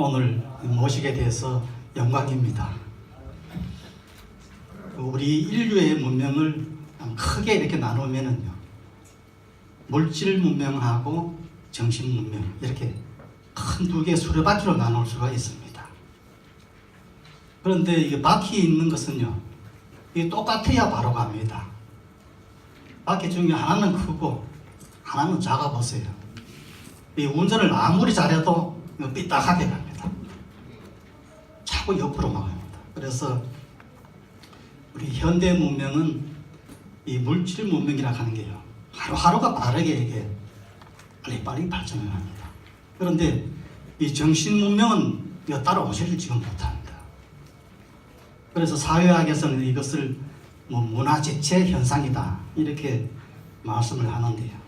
오늘 모시게 돼서 영광입니다. 우리 인류의 문명을 크게 이렇게 나누면은요, 물질 문명하고 정신 문명, 이렇게 큰 두 개의 수레바퀴로 나눌 수가 있습니다. 그런데 이게 바퀴 있는 것은요, 이게 똑같아야 바로 갑니다. 바퀴 중에 하나는 크고 하나는 작아 보세요. 이 운전을 아무리 잘해도 삐딱하게 갑니다. 자꾸 옆으로 나갑니다. 그래서 우리 현대 문명은 이 물질 문명이라 하는 게요, 하루하루가 빠르게 이게 빨리빨리 발전을 합니다. 그런데 이 정신 문명은 이거 따라오지를 지금 못합니다. 그래서 사회학에서는 이것을 문화재체 현상이다, 이렇게 말씀을 하는데요.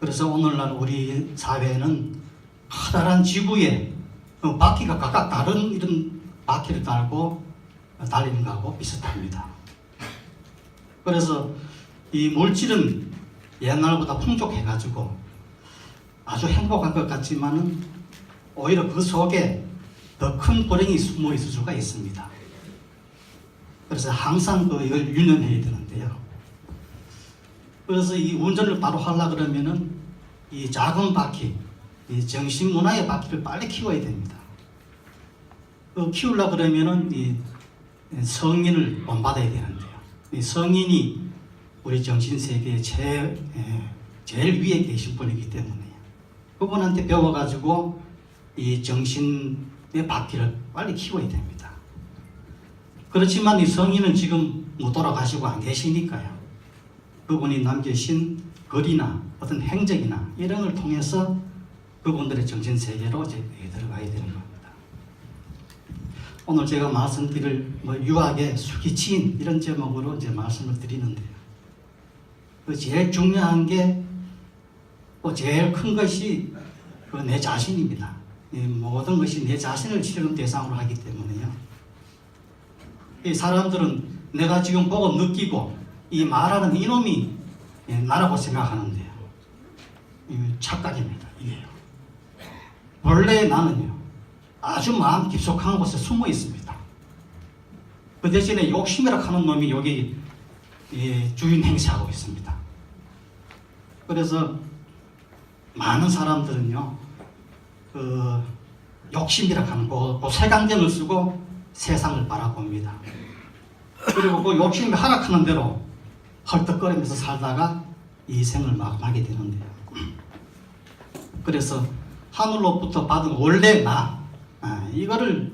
그래서 오늘날 우리 사회는 커다란 지구에 바퀴가 각각 다른 이런 바퀴를 달고 달리는 거하고 비슷합니다. 그래서 이 물질은 옛날보다 풍족해가지고 아주 행복한 것 같지만은 오히려 그 속에 더 큰 불행이 숨어 있을 수가 있습니다. 그래서 항상 이걸 유념해야 되는데요. 그래서 이 운전을 바로 하려고 그러면은 이 작은 바퀴, 이 정신문화의 바퀴를 빨리 키워야 됩니다. 키우려고 그러면은 이 성인을 본받아야 되는데요. 이 성인이 우리 정신세계의 제일 위에 계신 분이기 때문에 그분한테 배워가지고 이 정신의 바퀴를 빨리 키워야 됩니다. 그렇지만 이 성인은 지금 못 돌아가시고 안 계시니까요, 그분이 남기신 글이나 어떤 행적이나 이런 걸 통해서 그분들의 정신세계로 이제 들어가야 되는 겁니다. 오늘 제가 말씀드릴 유학의 수기치인 이런 제목으로 이제 말씀을 드리는데요. 제일 중요한 게 또 제일 큰 것이 내 자신입니다. 이 모든 것이 내 자신을 실험 대상으로 하기 때문에요. 이 사람들은 내가 지금 보고 느끼고 이 말하는 이놈이 나라고 생각하는데요. 착각입니다. 이게요. 원래 나는요, 아주 마음 깊숙한 곳에 숨어 있습니다. 그 대신에 욕심이라 하는 놈이 여기 주인 행세하고 있습니다. 그래서 많은 사람들은요, 욕심이라 하는 그 색안경을 쓰고 세상을 바라봅니다. 그리고 그 욕심이 하락하는 대로 헐떡거리면서 살다가 이 생을 마감하게 되는데요. 그래서 하늘로부터 받은 원래 나, 이거를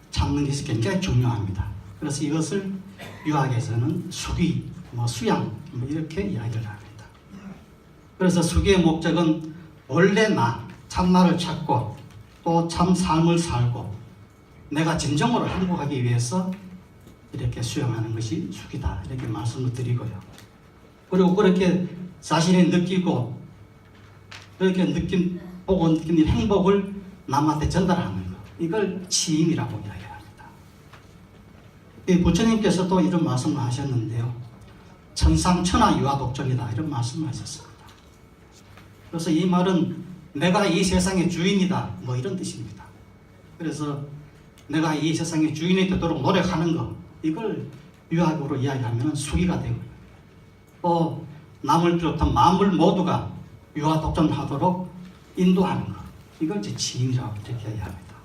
찾는 것이 굉장히 중요합니다. 그래서 이것을 유학에서는 수기, 수양 이렇게 이야기를 합니다. 그래서 수기의 목적은 원래 나, 참나를 찾고 또 참 삶을 살고 내가 진정으로 행복하기 위해서 이렇게 수양하는 것이 수기다, 이렇게 말씀을 드리고요. 그리고 그렇게 자신이 느끼고 그렇게 보고 느낀 행복을 남한테 전달하는 것, 이걸 치임이라고 이야기합니다. 부처님께서도 이런 말씀을 하셨는데요. 천상천하 유아독존이다, 이런 말씀을 하셨습니다. 그래서 이 말은 내가 이 세상의 주인이다, 이런 뜻입니다. 그래서 내가 이 세상의 주인이 되도록 노력하는 것, 이걸 유학으로 이야기하면 수기가 되고요. 또 남을 비롯한 만물 모두가 유아독존하도록 인도하는 것, 이걸 이제 치임이라고 이렇게 이야기합니다.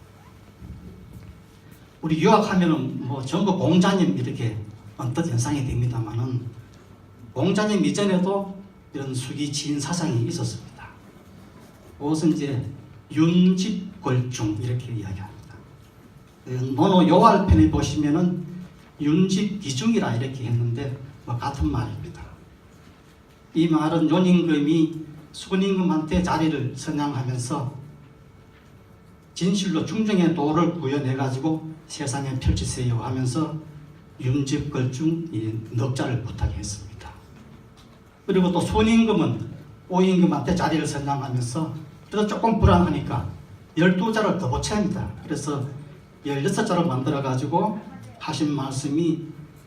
우리 유학하면은 전부 공자님 이렇게 언뜻 연상이 됩니다만은 공자님 이전에도 이런 수기 치인 사상이 있었습니다. 그것은 이제 윤집걸중 이렇게 이야기합니다. 논어 요할편에 보시면은 윤집기중이라 이렇게 했는데 같은 말입니다. 이 말은 윤임금이 순임금한테 자리를 선양하면서 진실로 중정의 도를 구현해가지고 세상에 펼치세요 하면서 윤집걸중 이 넉자를 부탁했습니다. 그리고 또 순임금은 오임금한테 자리를 선양하면서 그래서 조금 불안하니까 12자를 더 보채합니다. 그래서 16자를 만들어가지고 하신 말씀이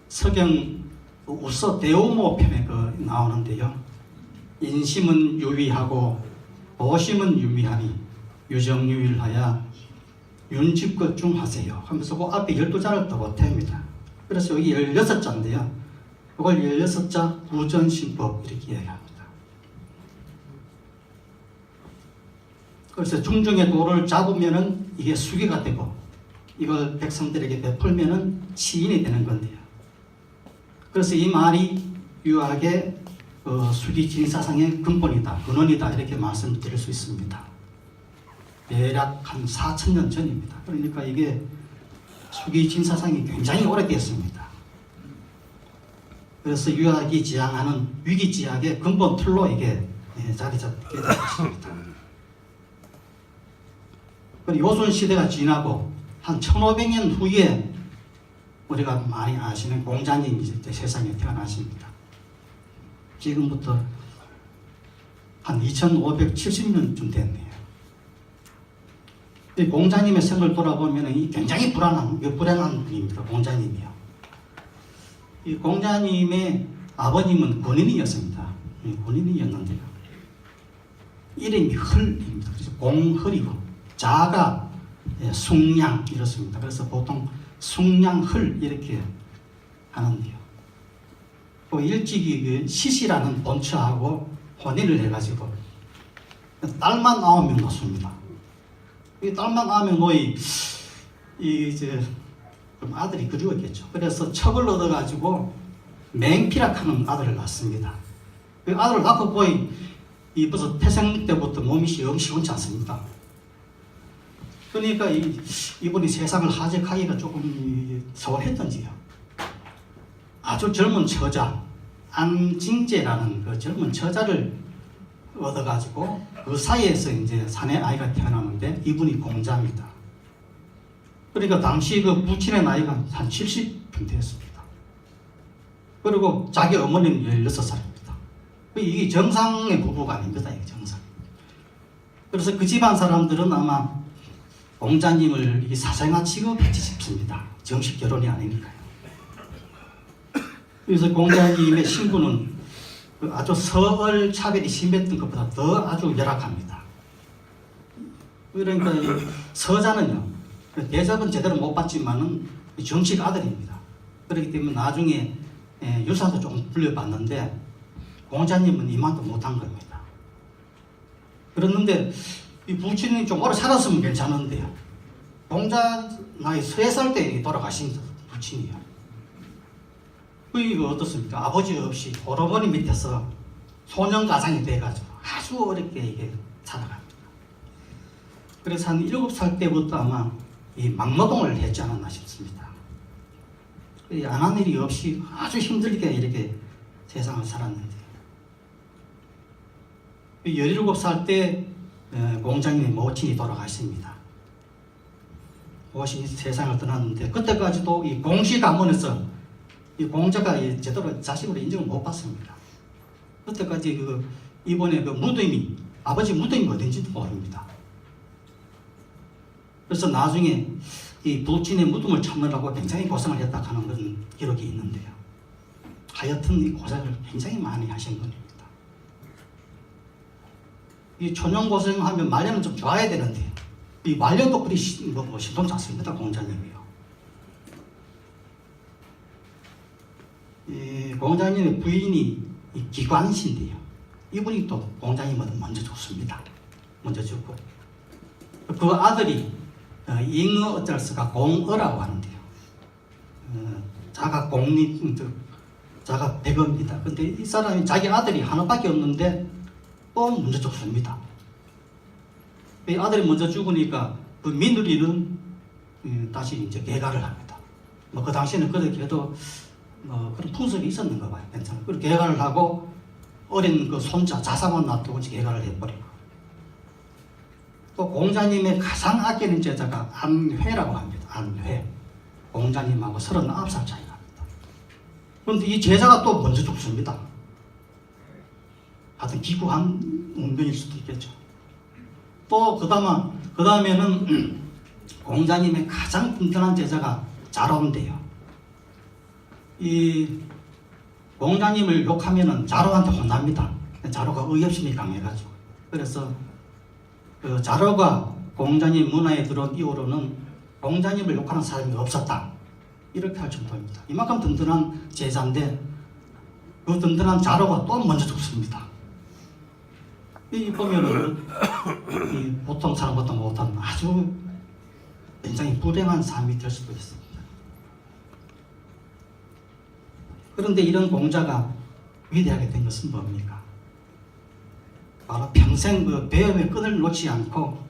서경 우서 대오모 편에 나오는데요. 인심은 유위하고 도심은 유미하니 유정유일하여 윤집것 중 하세요 하면서 그 앞에 12자를 더 보탭니다. 그래서 여기 16자인데요. 이걸 16자 부전신법 이렇게 이야기합니다. 그래서 중중의 도를 잡으면은 이게 수기가 되고 이걸 백성들에게 베풀면은 시인이 되는 건데요. 그래서 이 말이 유학의 수기 진사상의 근본이다, 근원이다 이렇게 말씀드릴 수 있습니다. 대략 한 4,000년 전입니다. 그러니까 이게 수기 진사상이 굉장히 오래됐습니다. 그래서 유학이 지향하는 위기지학의 근본 틀로 이게 자리 잡게 되었습니다. 그리고 요순 시대가 지나고 한 1500년 후에 우리가 많이 아시는 공자님이 이제 세상에 태어나십니다. 지금부터 한 2570년쯤 됐네요. 이 공자님의 생을 돌아보면 굉장히 불안한 분입니다. 공자님이요. 이 공자님의 아버님은 권인이었습니다. 권인이었는데요. 이름이 헐입니다. 그래서 공헐이고 자가 숭양 이렇습니다. 그래서 보통 숭양헐 이렇게 하는데요. 또 일찍이 그 시시라는 본처하고 혼인을 해가지고 딸만 9명 낳습니다. 이 딸만 9명 놓이 이제 아들이 그리웠겠죠. 그래서 척을 얻어가지고 맹피락하는 아들을 낳습니다. 그 아들을 낳고 보이 이 벌써 태생 때부터 몸이 시원치 않습니다. 그러니까 이분이 세상을 하직하기가 조금 서울했던지요. 아주 젊은 처자 안징제라는 그 젊은 처자를 얻어가지고 그 사이에서 이제 사내 아이가 태어나는데 이분이 공자입니다. 그러니까 당시 그 부친의 나이가 한 70쯤 되었습니다. 그리고 자기 어머니는 16살입니다. 이게 정상의 부부가 아닙니다. 이게 정상. 그래서 그 집안 사람들은 아마 공자님을 사생아 취급했지 싶습니다. 정식 결혼이 아니니까요. 그래서 공자님의 신부는 아주 서얼 차별이 심했던 것보다 더 아주 열악합니다. 그러니까 이 서자는요, 대접은 제대로 못 받지만은 정식 아들입니다. 그렇기 때문에 나중에 유산도 조금 불려받는데 공자님은 이만도 못한 겁니다. 그랬는데 이 부친이 좀 오래 살았으면 괜찮은데요. 공자 나이 3살 때 돌아가신 부친이요. 이거 어떻습니까? 아버지 없이 오라버니 밑에서 소년 가장이 돼가지고 아주 어렵게 이게 살아갑니다. 그래서 한 7살 때부터 아마 이 막노동을 했지 않았나 싶습니다. 안 한 일이 없이 아주 힘들게 이렇게 세상을 살았는데 17살 때 공자님의 모친이 돌아가십니다. 모친이 세상을 떠났는데 그때까지도 이 공시 가문에서 이 공자가 제대로 자식으로 인정을 못 받습니다. 그때까지 이번에 그 무덤이 아버지 무덤이 어딘지도 모릅니다. 그래서 나중에 이 부친의 무덤을 찾느라고 굉장히 고생을 했다 하는 그런 기록이 있는데요. 하여튼 이 고생을 굉장히 많이 하신 분입니다. 이 초년 고생하면 말년은 좀 좋아야 되는데 이 말년도 그리 신통치 않습니다. 공자님이요. 이 공자님의 부인이 이 기관신데요. 이분이 또 공자님보다 먼저 죽습니다. 먼저 죽고 그 아들이 잉어 어쩔수가 공어라고 하는데요. 자가 공립, 자가 백어입니다. 근데 이 사람이 자기 아들이 하나밖에 없는데 또 먼저 죽습니다. 이 아들이 먼저 죽으니까 그 며느리는 다시 이제 개가를 합니다. 그 당시에는 그렇게 해도 그런 풍습이 있었는가 봐요. 괜찮아요. 그리고 개가를 하고 어린 그 손자 자사만 놔두고 개가를 해버리고 또 공자님의 가장 아끼는 제자가 안회라고 합니다. 안회. 공자님하고 39살 차이 납니다. 그런데 이 제자가 또 먼저 죽습니다. 하여튼 기구한 운명일 수도 있겠죠. 또 그 다음에는 공자님의 가장 든든한 제자가 자로인데요. 이 공자님을 욕하면은 자로한테 혼납니다. 자로가 의협심이 강해가지고. 그래서 그 자로가 공자님 문화에 들어온 이후로는 공자님을 욕하는 사람이 없었다. 이렇게 할 정도입니다. 이만큼 든든한 제자인데 그 든든한 자료가 또 먼저 죽습니다. 이 보면은 이 보통 사람보다 못한 아주 굉장히 불행한 삶이 될 수도 있습니다. 그런데 이런 공자가 위대하게 된 것은 뭡니까? 바로 평생 그 배움의 끈을 놓지 않고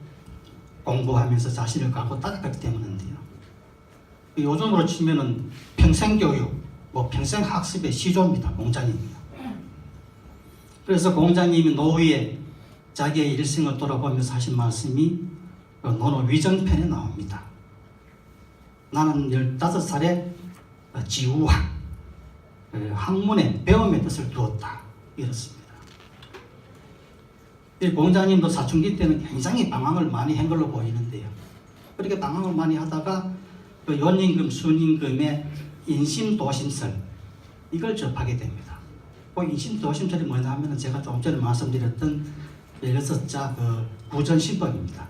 공부하면서 자신을 갖고 닦았기 때문인데요. 요즘으로 치면은 평생교육, 평생 학습의 시조입니다. 공자님이요. 그래서 공자님이 노후에 자기의 일생을 돌아보면서 하신 말씀이 논어위정편에 나옵니다. 나는 15살에 지우학, 학문에 배움의 뜻을 두었다. 이렇습니다. 공자님도 사춘기 때는 굉장히 방황을 많이 한 걸로 보이는데요. 그렇게 방황을 많이 하다가 연임금, 순임금의 인심도심설 이걸 접하게 됩니다. 인심도심설이 뭐냐 하면 제가 좀 전에 말씀드렸던 16자 구전신법입니다.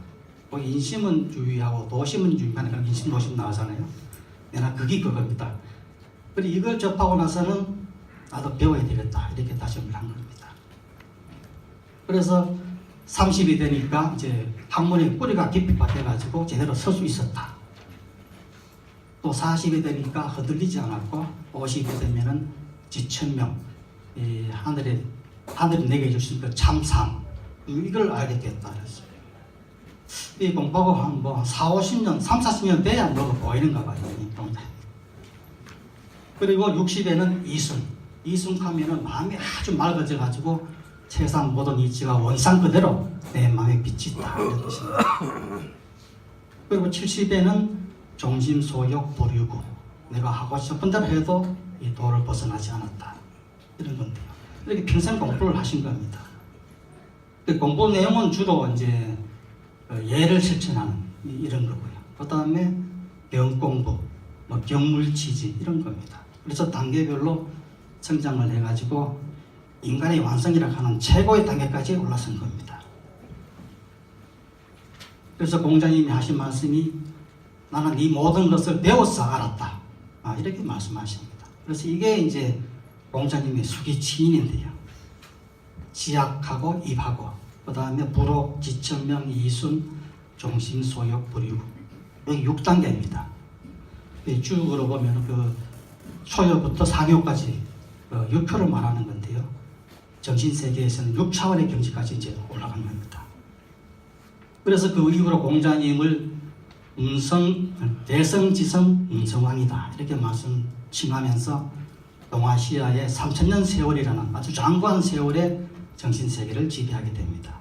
인심은 유의하고 도심은 유의하니까 인심도심 나오잖아요. 내가 그게 그겁니다. 그리고 이걸 접하고 나서는 나도 배워야 되겠다 이렇게 다짐을 한 겁니다. 그래서 30이 되니까 이제 학문의 뿌리가 깊이 박혀가지고 제대로 설 수 있었다. 또 40이 되니까 흔들리지 않았고 50이 되면은 지천명, 하늘이 내게 주신 그 참삼 이걸 알게 됐다 그랬어요. 이 공부하고 한 40년, 40년 돼야 보이는가 봐요. 그리고 60에는 이순하면은 마음이 아주 맑아져 가지고 세상 모든 이치가 원상 그대로 내 마음에 빛이 있다 이런 뜻입니다. 그리고 70에는 종심소욕 부류구, 내가 하고 싶은 대로 해도 이 도를 벗어나지 않았다 이런 건데요. 이렇게 평생 공부를 하신 겁니다. 공부 내용은 주로 이제 예를 실천하는 이런 거고요. 그 다음에 병공부, 경물치지 이런 겁니다. 그래서 단계별로 성장을 해가지고 인간의 완성이라고 하는 최고의 단계까지 올라선 겁니다. 그래서 공자님이 하신 말씀이 나는 이 모든 것을 배워서 알았다. 이렇게 말씀하십니다. 그래서 이게 이제 공자님의 수기치인인데요. 지약하고 입하고 그 다음에 부록, 지천명, 이순, 종심소욕, 부류 여기 6단계입니다. 쭉으로 보면 그 초요부터 상요까지 6표를 말하는 건데요. 정신세계에서는 6차원의 경지까지 이제 올라간 겁니다. 그래서 그 이후로 공자님을 대성지성 음성왕이다 이렇게 말씀 칭하면서 동아시아의 3000년 세월이라는 아주 장구한 세월의 정신세계를 지배하게 됩니다.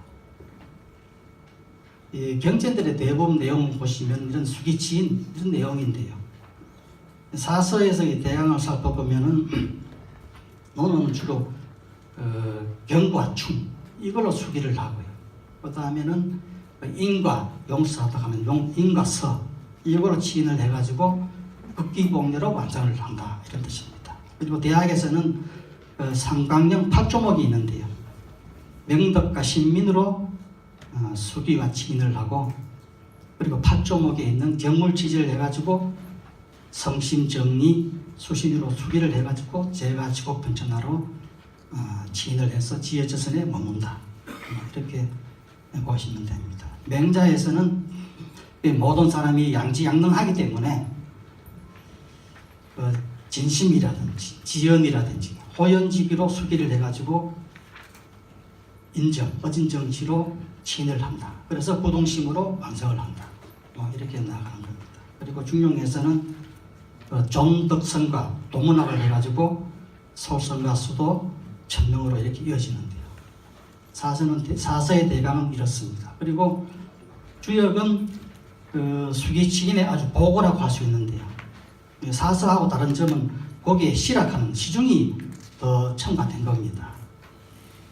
이 경전들의 대부분 내용을 보시면 이런 수기치인 이런 내용인데요. 사서에서 이 대강을 살펴보면은 논어는 주로 경과 충 이걸로 수기를 하고요. 그 다음에는 인과 용서하다 하면 인과 서 이걸로 치인을 해가지고 극기봉례로 완성을 한다 이런 뜻입니다. 그리고 대학에서는 삼강령 8조목이 있는데요. 명덕과 신민으로 수기와 치인을 하고 그리고 8조목에 있는 경물치지를 해가지고 성심정리 수신으로 수기를 해가지고 제가지고 편천하로 치인을 해서 지혜조선에 머문다 이렇게 보시면 됩니다. 맹자에서는 모든 사람이 양지양능하기 때문에 진심이라든지 지연이라든지 호연지기로 수기를 해가지고 어진정치로 치인을 한다. 그래서 부동심으로 완성을 한다. 이렇게 나가는 겁니다. 그리고 중용에서는 종덕성과 도문학을 해가지고 소성과 수도 천명으로 이렇게 이어지는데요. 사서의 대강은 이렇습니다. 그리고 주역은 수기치인의 아주 보고라고 할 수 있는데요. 사서하고 다른 점은 거기에 시락하는 시중이 더 첨가된 겁니다.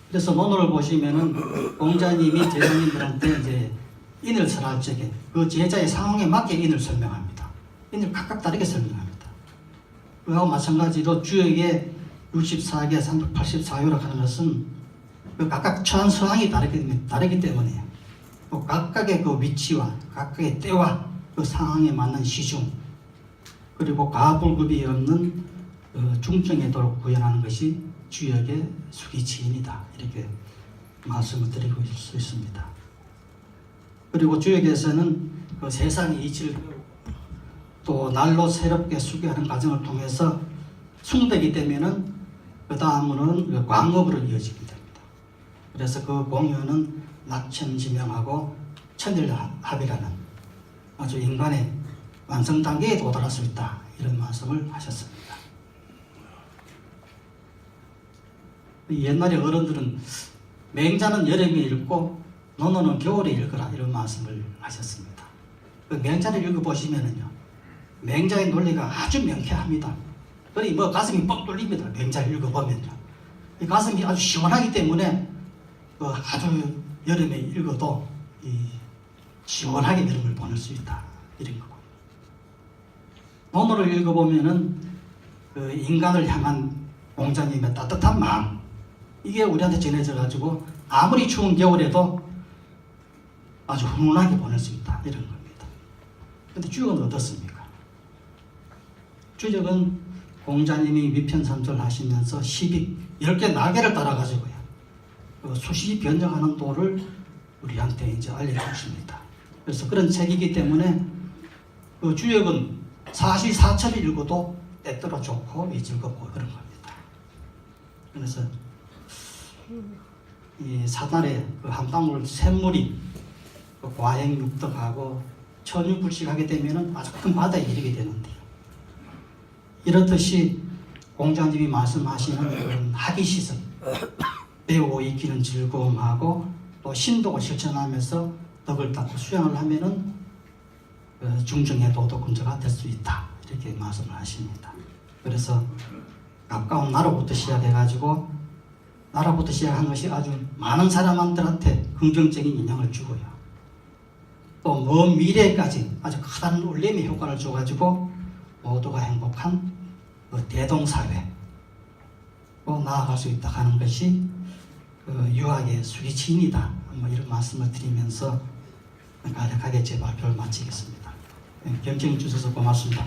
그래서 논어를 보시면은 공자님이 제자님들한테 이제 인을 설할 적에 그 제자의 상황에 맞게 인을 설명합니다. 인을 각각 다르게 설명합니다. 그하고 마찬가지로 주역의 64개 384요라고 하는 것은 그 각각 처한 상황이 다르기 때문에 또 각각의 그 위치와 각각의 때와 그 상황에 맞는 시중 그리고 가불급이 없는 중증의 도를 구현하는 것이 주역의 수기치인이다. 이렇게 말씀을 드리고 있을 수 있습니다. 그리고 주역에서는 그 세상의 이치를 또 날로 새롭게 수기하는 과정을 통해서 숭배기 되면은 그 다음으로는 그 광업으로 이어지게 됩니다. 그래서 그 공연은 낙천지명하고 천일합이라는 아주 인간의 완성 단계에 도달할 수 있다. 이런 말씀을 하셨습니다. 옛날에 어른들은 맹자는 여름에 읽고 논어는 겨울에 읽어라 이런 말씀을 하셨습니다. 그 맹자를 읽어보시면은요, 맹자의 논리가 아주 명쾌합니다. 그러니 뭐 가슴이 뻥 뚫립니다. 맹자를 읽어보면요. 이 가슴이 아주 시원하기 때문에 그 아주 여름에 읽어도 이 시원하게 여름을 보낼 수 있다. 이런 거고. 논어를 읽어보면은 그 인간을 향한 공자님의 따뜻한 마음, 이게 우리한테 전해져 가지고 아무리 추운 겨울에도 아주 훈훈하게 보낼 수 있다. 이런 겁니다. 근데 주역은 어떻습니까? 주역은 공자님이 위편삼절 하시면서 시비 10개 날개를 따라 가지고요, 수시 변정하는 도를 우리한테 이제 알려주십니다. 그래서 그런 책이기 때문에 그 주역은 사시 사철을 읽어도 때때로 좋고 즐겁고 그런 겁니다. 그래서 이 사달의 그 한 방울 샘물이 그 과행육덕하고 천유불식하게 되면은 아주 큰 바다에 이르게 되는데요. 이렇듯이 공자님이 말씀하시는 그런 학위시설, 배우고 익히는 즐거움하고 또 신독을 실천하면서 덕을 닦고 수양을 하면은 중증의 도덕군자가 될 수 있다. 이렇게 말씀을 하십니다. 그래서 가까운 나라부터 시작해가지고 나라부터 시작한 것이 아주 많은 사람들한테 긍정적인 영향을 주고요. 또 먼 미래까지 아주 큰 울림의 효과를 줘가지고 모두가 행복한 대동사회로 나아갈 수 있다 하는 것이 유학의 수기치인이다. 뭐 이런 말씀을 드리면서 간략하게 제 발표를 마치겠습니다. 경청해 주셔서 고맙습니다.